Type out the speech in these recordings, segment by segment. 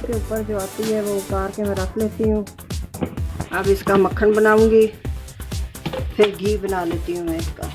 इसके ऊपर जो आती है वो उतार के मैं रख लेती हूँ। अब इसका मक्खन बनाऊंगी, फिर घी बना लेती हूँ मैं इसका।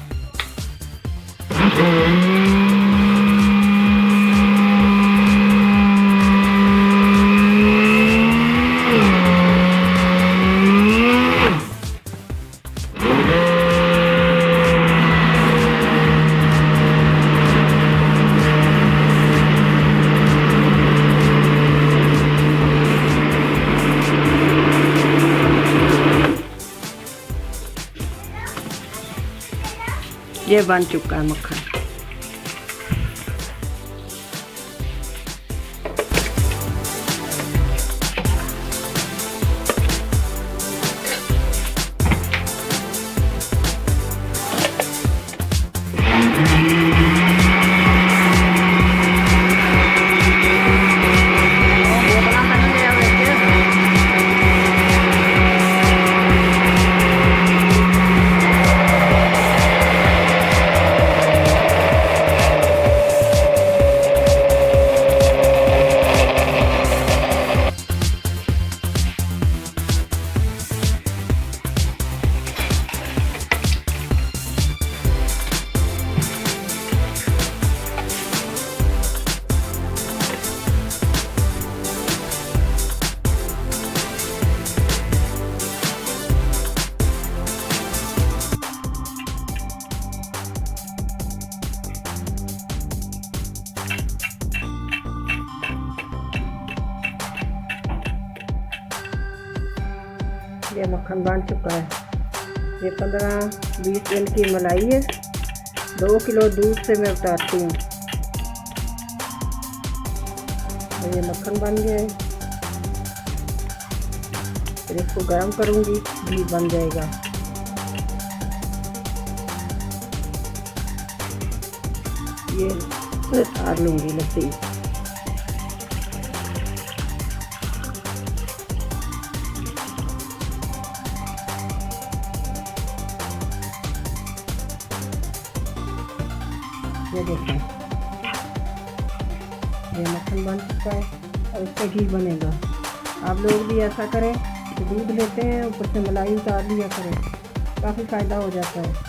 ये बन चुका है मक्खन। ये मक्खन बन चुका है। ये 15-20 दिन की मलाई है। 2 किलो दूध से मैं उतारती हूँ। ये मक्खन बन गया है। फिर इसको गर्म करूँगी, घी बन जाएगा। ये उतार लूँगी लस्सी। ये देखें, ये मक्खन बन चुका है और इसका घी बनेगा। आप लोग भी ऐसा करें, दूध लेते हैं ऊपर से मलाई उतार लिया करें, काफ़ी फ़ायदा हो जाता है।